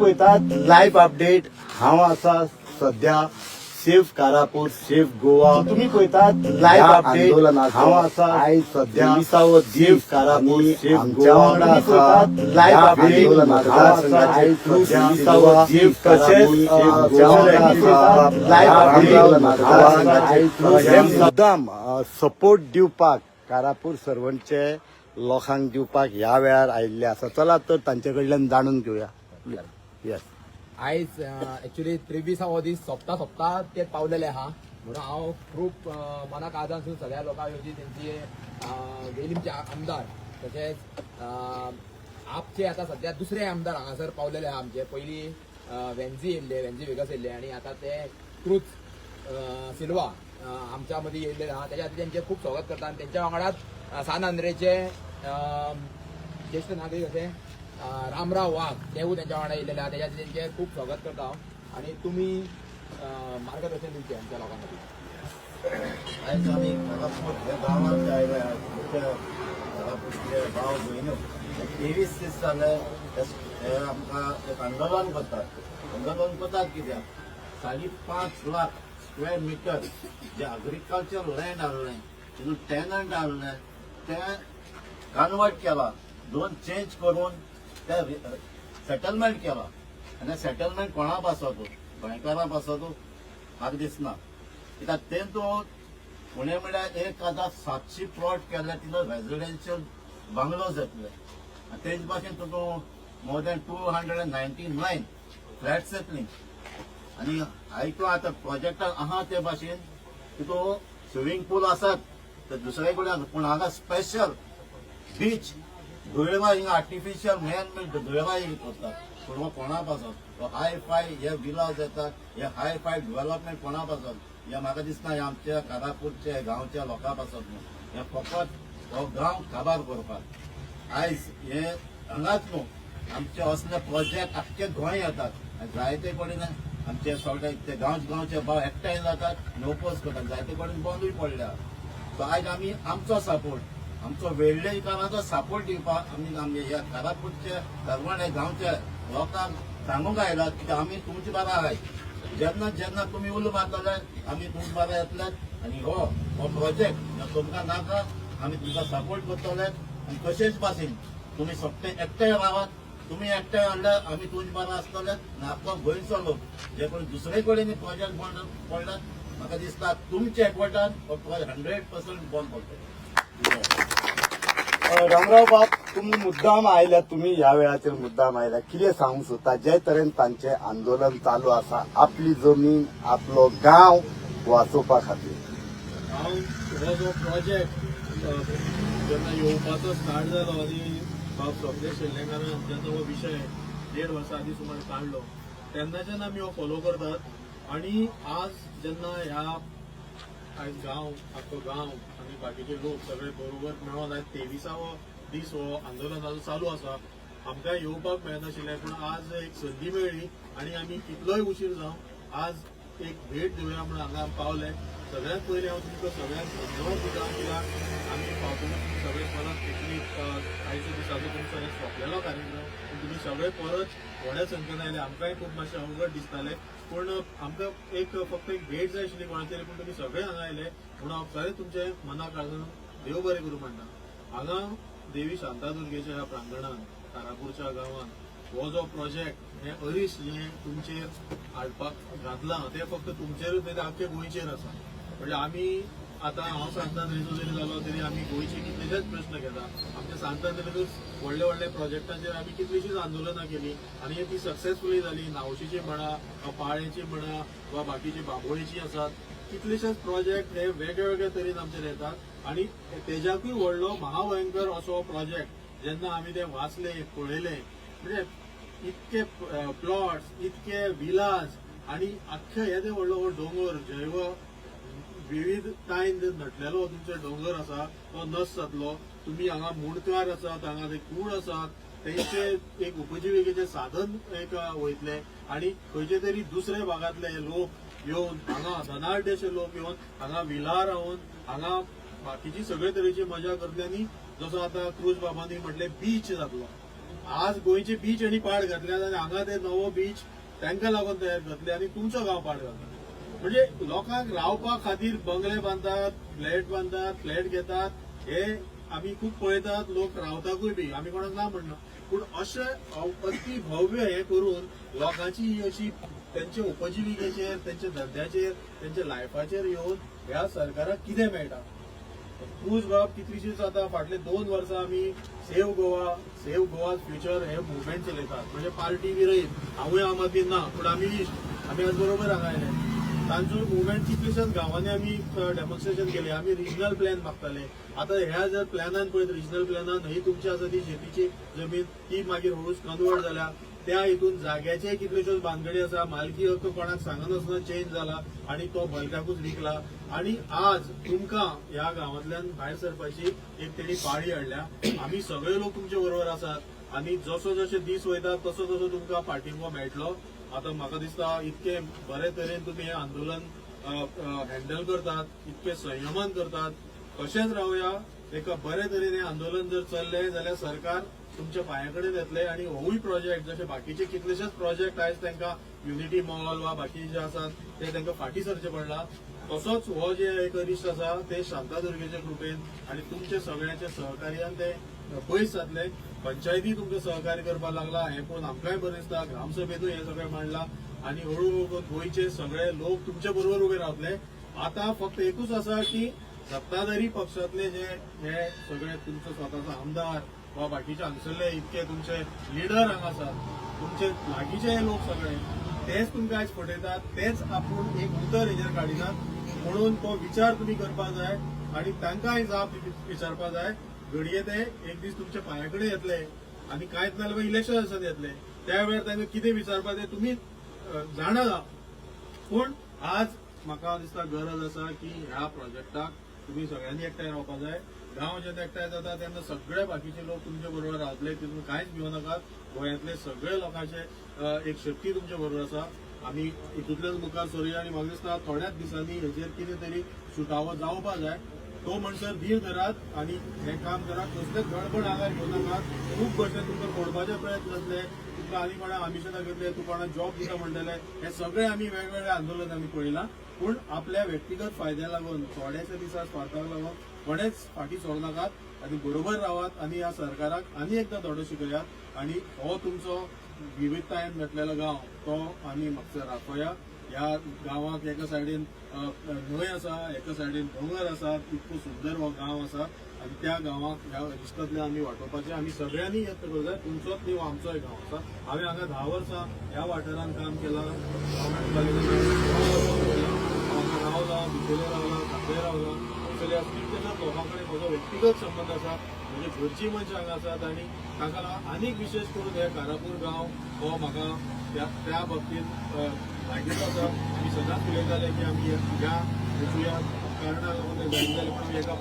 पळयतात live update. हांव आसा सध्या सेफ कारापूर सेफ गोवा. तुम्ही पळयतात लाईव्ह अपडेट. हांव आसा आयज सध्या 20वा दीस कारापूर सेफ गोवा. तुम्ही पळयतात लाईव्ह अपडेट. हांव आसा आयज सध्या 20वा दीस तशेंच लाईव्ह अपडेट. मुद्दाम सपोर्ट दिवपाक कारापूर सर्वंटचे लोकांक दिवपाक ह्या वेळार आयिल्ले आसा. चला तर तांचे कडल्यान जाणून घेवया. येस. आयज एक्चुअली 23वा दीस सोंपता ते पावलेले आहा म्हणून हांव खूब मनाक आदासून सगळ्या लोकांक येवजी तेंचे वेलीमचे आमदार तशेंच आपचे आता सध्या दुसरे आमदार हांगासर पावलेले आहा. आमचे पयलीं वेन्झी वेगस येयल्ले आनी आतां ते क्रूज सिल्वा आमच्या मदीं येयल्ले आहा. तेच्या खातीर तेंचे खूब स्वागत करता आनी तेंच्या वांगडाच सान आंद्रेचे ज्येश्ठ नागरीक असे रामराव वाघ तेवूय त्यांच्या वांगडा येयलेले आहा. तेच्या खातीर तेंचे खूब स्वागत करता हांव आनी तुमी मार्गदर्शन दिवचें आमच्या लोकां खातीर. आयज आमी कारापूर ह्या गांवांत आयले कारापूरचे भाव भयण्यो 23 दीस जाले हे आमकां एक आंदोलन करतात कित्याक 5.5 लाख स्क्वेअर मिटर जे एग्रीकल्चर लँड आहलें तितून टेनंट आहले ते कन्वर्ट केला 2 चेंज करून ते सेटलमेंट केला आनी सेटलमेंट कोणा पासतो गोंयकारां पासतो म्हाका दिसना कित्याक तेतून पुणे म्हळ्यार 1700 प्लॉट केले तितून रेजिडेन्शियल बंगलोज येतले आनी तेच भाशेन तितून मोर दॅन 299 फ्लॅट्स येतली आनी आयकूं आतां प्रोजेक्टान आहा ते भाशेन तितून स्विमींग पूल आसात ते दुसरे कडेन पूण हांगा स्पेशल बीच धुळेवा हिंगा आर्टिफिशियल मॅन मेड धुळेवा करतात पूण हो कोणा पासत हाय फाय हे विलाज येतात हे हाय फाय डेव्हलपमेंट कोणा पासत हे म्हाका दिसना हे आमच्या कारापूरचे गांवच्या लोकां पासत न्हू हे फकत हो गांव काबार करपाक आयज हे हांगाच न्हू आमचे असले प्रोजेक्ट आख्खे गोंय येतात जायते कडेन आमचे सगळे ते गांवचे भाव एकठांय जातात आनी ओपोज करतात जायते कडेन बंदूय पडल्या सो आयज आमी आमचो सपोर्ट आमचो वेळ्ळेकारांचो सपोर्ट दिवपाक आमी ह्या कारापूरचे सर्वण गांवच्या लोकांक सांगूंक आयला की आमी तुमचे बारा आहाय जेन्ना जेन्ना तुमी उलो मारतले आमी तुमचे बारा येतले आनी हो प्रोजेक्ट तुमकां नाका आमी तुमकां सपोर्ट करतले आनी तशेंच भाशेन तुमी सगळे एकठांय रावात तुमी एकठांय हाडल्यार आमी तुमचे बारा आसतले आनी आपलो गोंयचो लोक जे कोण दुसरे कडेन प्रोजेक्ट पडल्यात म्हाका दिसता तुमच्या एकवटान हो 100% बंद पडटलो. रामराव बाब तुम्ही मुद्दाम आयल्या तुम्ही ह्या वेळाचेर मुद्दाम आयल्या कितें सांगूंक सोदता जे तरेन तांचे आंदोलन चालू आसा आपली जमीन आपलो गांव वाचोवपा खातीर. हांव हो जो प्रोजेक्ट जेन्ना येवपाचो स्टार्ट जालो आनी बाब सगळे शेल्लेकारान जेन्ना हो विशय 1.5 वर्सां आदी सुमार काडलो तेन्नाच्यान आमी हो फॉलो करतात आनी आज जेन्ना ह्या आयज गांव आख्खो गांव आनी बाकीचे लोक सगळे बरोबर मेळोन आयज 23वा दीस हो आंदोलनाचो चालू आसा आमकां येवपाक मेळनाशिल्लें पूण आज एक संदी मेळ्ळी आनी आमी कितलोय उशीर जावं आज एक भेट दिवया म्हणून हांगा पावले. सगळ्यांत पयलीं हांव तुमकां सगळ्यांक धन्यवाद दिता कित्याक आमी पावतून सगळे परत पिकनीक आयच्या दिसाचो तुमचो हे सोंपलेलो कार्यक्रम पूण तुमी सगळे परत व्हड्या संख्येन आयले आमकांय खूब मातशें अवघड दिसतालें पूण आमकां फक्त एक भेट जाय आशिल्ली कोणाची तरी पूण तुमी सगळे हांगा आयले म्हणून हांव खरें तुमचे मनाक लागून देव बरें करूं म्हणटा. हांगा देवी शांतादुर्गेच्या ह्या प्रांगणान कारापूरच्या गांवांत हो जो प्रोजेक्ट हे अरीस जे तुमचेर हाडपाक घातलां ते फक्त तुमचेरूच न्ही आख्खे गोंयचेर आसा. म्हणजे आमी आतां हांव सांतांद्रेचो जरी जालो तरी आमी गोंयचे कितलेशेच प्रश्न घेता आमच्या सांतांद्रेतूच व्हडले व्हडले प्रोजेक्टांचेर आमी कितलीशींच आंदोलनां केली आनी ती सक्सेसफुली जाली. नावशीची म्हणा वा पाळेची म्हणा वा बाकीची बांबोळीची आसात कितलेशेच प्रोजेक्ट हे वेगवेगळ्या तरेन आमचेर येतात आनी तेज्याकूय व्हडलो महाभयंकर असो प्रोजेक्ट जेन्ना आमी ते वाचले पळयले म्हणजे इतके प्लॉट्स इतके विलाज आनी आख्खे येदे व्हडलो दोंगर जैव विविधतायेन नटलेलो तुमचो दोंगर आसा तो नस जातलो. तुमी हांगा मुणकार आसात हांगा ते कूड आसात तेंचे एक उपजिविकेचे साधन एक वयतले आनी खंयचे तरी दुसरे भागांतले लोक येवन हांगा धनाढ्यशे लोक येवन हांगा विलार रावन हांगा बाकीची सगळे तरेची मजा करतले आनी जसो आतां क्रूज बाबांनी म्हटले बीच जातलो आज गोंयचे बीच आणि पाड घातल्यात आनी हांगा ते नवो बीच तांकां लागून तयार करतले आनी तुमचो गांव पाड घालता. म्हणजे लोकांक रावपा खातीर बंगले बांदतात, फ्लॅट घेतात, हे आमी खूब पळयतात. लोक रावताकूय बी, आमी कोणाक ना म्हणना, पूण अशें अति भव्य हे करून लोकांची ही अशी त्यांचे उपजिविकेचेर, त्यांच्या धंद्याचेर, त्यांच्या लायफाचेर येवन ह्या सरकाराक कितें मेळटा. क्रूज बाब कितलीशीच आता फाटले 2 वर्सां आमी सेव्ह गोवा फ्युचर हे मुवमेंट चलयतात. म्हणजे पार्टी बी रहीत, हांवूय आम आदमीन ना, पूण आमी आज बरोबर हांगा आयले. तांचो मुवमेंट कितलेशाच गांवांनी आमी डेमॉन्स्ट्रेशन केलें. आमी रिजनल प्लॅन मागताले. आता ह्या जर प्लॅनान पळयत, रिजनल प्लॅनान ही तुमची आसा ती शेतीची जमीन, ती मागीर हळूच कन्वर्ट जाल्या. त्या हितून जाग्याचे कितल्योश्योच भानगडी आसा. मालकी हक्क कोणाक सांगनासतना चेंज जाला आनी तो भलत्याकूच विकला. आणि आज तुमकां ह्या गांवांतल्यान भायर सरपाची एक तेणी पाळी हाडल्या. आमी सगळे लोक तुमचे बरोबर आसात आनी जसो जसे दीस वयता तसो तसो तुमकां पाठिंबो मेळटलो. आता म्हाका दिसता इतके बरे तरेन तुमी हे आंदोलन हँडल करतात, इतके संयमान करतात. तशेंच रावया. एका बरे तरेन हे आंदोलन जर चल्ले जाल्यार सरकार तुमच्या पांयाकडेन येतले आनी होवूय प्रोजेक्ट जशे बाकीचे कितलेशेच प्रोजेक्ट आयज तांकां युनिटी मॉल वा बाकीचे जे आसात ते तांकां फाटीं सरचे पडला. तसोच हो जे एक रिश्ट आसा ते शांतादुर्गेच्या कृपेन आनी तुमचे सगळ्यांचे सहकार्यान ते पयस जातले. पंचायती तुमकां सहकार्य करपाक लागला, हें पळोवन आमकांय बरें दिसता. ग्रामसभेतूय हें सगळें मांडलां आनी हळू गोंयचे सगळे लोक तुमचे बरोबर उबे रावतले. आता फक्त एकूच आसा की सत्ताधारी पक्षातले जे हे सगळे तुमचो स्वताचो आमदार वा बाकीचे हांगसरले इतके तुमचे लिडर हांगा आसात, तुमचे लागींचे लोक सगळे, तेच तुमकां आयज फटयतात. तेच आपूण एक उतर हेजेर काडिनात. म्हणून तो विचार तुम्ही करपाक जाय आनी तांकांय जाप विचारपाक जाय. घडये ते एक दीस तुमच्या पांयाकडे येतले आनी कांयच ना जाल्यार इलेक्शनांत येतले. त्या वेळार तांकां कितें विचारपाक ते तुमी जाणा. पूण आज म्हाका दिसता गरज आसा की ह्या प्रोजेक्टाक तुम्ही सगळ्यांनी एकठांय रावपाक जाय. गांव जेन्ना एकठांय जाता तेन्ना सगळे बाकीचे लोक तुमचे बरोबर रावतले, तितून कांयच भिवू नाकात. गोंयांतले सगळे लोकांचे एक शक्ती तुमचे बरोबर आसा. आमी हितूंतल्यान मुखार सरूया आनी म्हाका दिसता थोड्याच दिसांनी हेजेर कितें तरी सुटावो जावपाक जाय. तो म्हणसर धीर धरात आनी हें काम करात. कसलेच गडबड आगार घेवं नाकात. खूब भशेन तुमकां फोडपाचे प्रयत्न जातले, तुमकां आनी कोणाक आमिशां दाखयतले, तूं कोणाक जॉब दिता म्हणटले. हे सगळे आमी वेगवेगळे आंदोलन आमी पळयलां. पूण आपल्या व्यक्तिगत फायद्या लागून थोड्याशा दिसा स्वार्थाक लागून कोणेच फाटीं सोडनाकात आनी बरोबर रावात आनी ह्या सरकाराक आनी एकदां धडो शिकयात आनी हो तुमचो विविधतायेन नटलेलो गांव तो आमी म्हापसा राखोया. ह्या गांवाक एका सायडीन न्हंय आसा, एका सायडीन दोंगर आसा, इतको सुंदर हो गांव आसा आनी त्या गांवाक ह्या रिश्तांतल्यान आमी वांटोवपाचें. आमी सगळ्यांनी यत्न करूंक जाय. तुमचोच न्ही हो आमचोय गांव आसा. हांवें हांगा 10 वर्सां ह्या वाठारांत काम केलां. रावला, भितोले रावला, साखळे रावला, असले कितलेशाच लोकां कडेन म्हजो व्यक्तिगत संबंद आसा. म्हणजे घरचीं मनशां हांगा आसात आनी तांकां लागून आनीक विशेष करून हे कारापूर गांव हो म्हाका त्या बाबतींत लागींचो आसा. आमी सदांच उलयताले की आमी ह्या वचुया कारणाक लागून ते जायना जालें, पूण आमी एका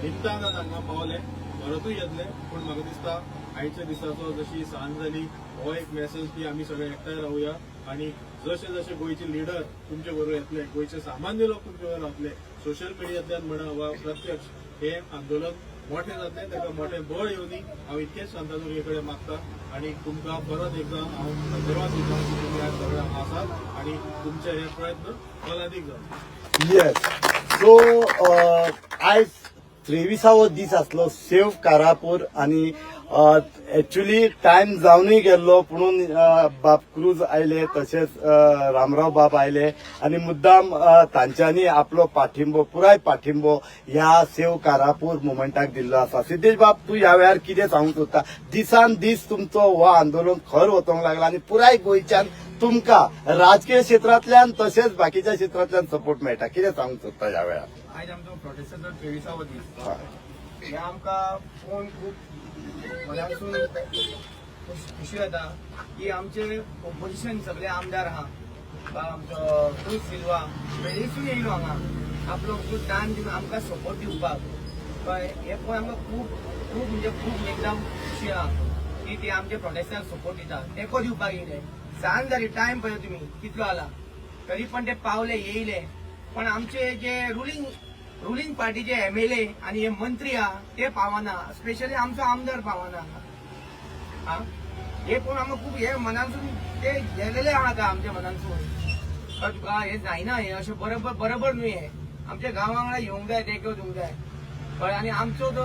निमतान हांगा पावले. परतूय येतले. पूण म्हाका दिसता आयच्या दिसाचो जशी सांज जाली हो एक मेसेज की आमी सगळे एकठांय रावया आनी जशे जशे गोंयचे लिडर तुमचे बरोबर येतले, गोंयचे सामान्य लोक तुमचे बरोबर रावतले, सोशल मिडियांतल्यान म्हणा वा प्रत्यक्ष हे आंदोलन मोठें जातलें. ताका मोठें बळ येवनी हांव इतकेच शांतादुर्गे कडेन मागता आनी तुमकां परत एकदां हांव धन्यवाद दिता की तुमी आज सगळे हांगा आसात आनी तुमचे हे प्रयत्न फलादीक जावं. येस. सो आयज 23वो दीस आसलो सेव्ह कारापूर आनी एक्चुअली टायम जावनूय गेल्लो पुणून बाब क्रूज आयले, तशेंच रामराव बाब आयले आनी मुद्दाम तांच्यांनी आपलो पाठिंबो पुराय पाठिंबो ह्या सेव्ह कारापूर मुवमेंटाक दिल्लो आसा. सिद्धेश बाब, तूं ह्या वेळार कितें सांगूंक सोदता? दिसान दीस तुमचो हो आंदोलन खर वचोंक लागला आनी पुराय गोंयच्यान तुमकां राजकीय क्षेत्रांतल्यान तशेंच बाकीच्या क्षेत्रांतल्यान सपोर्ट मेळटा. कितें सांगूंक सोदता ह्या वेळार? आयज आमचो प्रोटेस्टाचो 23वो दीस. हे आमकां पळोवन खूब मनासून खुशी जाता की आमचे ओपोजिशन सगळे आमदार आहा वा आमचो क्रूज सिल्वा वेळीसून येयलो हांगा आपलो टायम दिवन आमकां सपोर्ट दिवपाक. कळ्ळें? हे पळोवन आमकां खूब खूब म्हणजे खूब एकदम खुशी आहा की ते आमच्या प्रोटेस्टाक सपोर्ट दिता, तेंको दिवपाक येयले. सांज जाली, टायम पळय तुमी कितलो जाला, तरी पण ते पावले, येयले. पण आमचे जे रुलिंग पार्टीचे MLA आणि हे मंत्री आहा ते पावना, स्पेशली आमचो आमदार पावना. हा हे पण आम्ही खूप हे मनासून ते गेलेले आहात आमच्या मनासून तुका हे जायना हे अशें बरोबर न्हू हे आमच्या गांवांगडा येवंक जाय ते येवंक जाय कळ्ळें आनी आमचो जो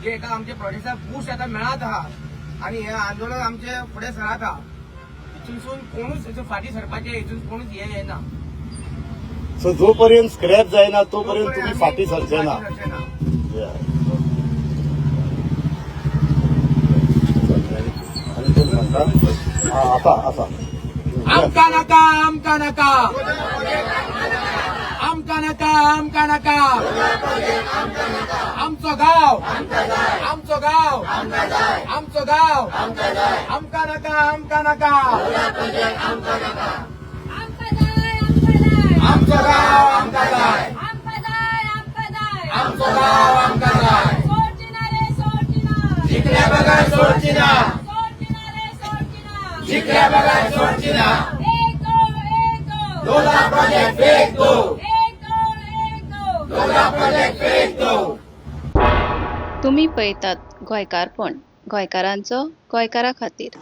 जे एका आमच्या प्रोजेक्टाक बूस्ट आतां मेळत आहा आनी हे आंदोलन आमचे फुडें सरत आहा हितूनसून कोणूच फाटीं सरपाचे हितून कोणूच हे येना सो जोपर्यंत स्क्रॅप जायना तोपर्यंत तुम्ही फाटी सरचे ना सरचे ना आणि ते म्हणतात असा आमका नका आमका नका आमका नका आमका नका आमचो गाव आमचो गाव आमचो गाव आमका नका आमका नका आमचो गाव आमका जाय आमचो गाव आमका जाय जिकल्या बगार सोडची ना जिकल्या बगार सोडची ना लोला प्रोजेक्ट फेक दो लोला प्रोजेक्ट फेक दो तुम्ही पळयतात गोंयकारपण गोंयकारांचो गोंयकारा खातीर.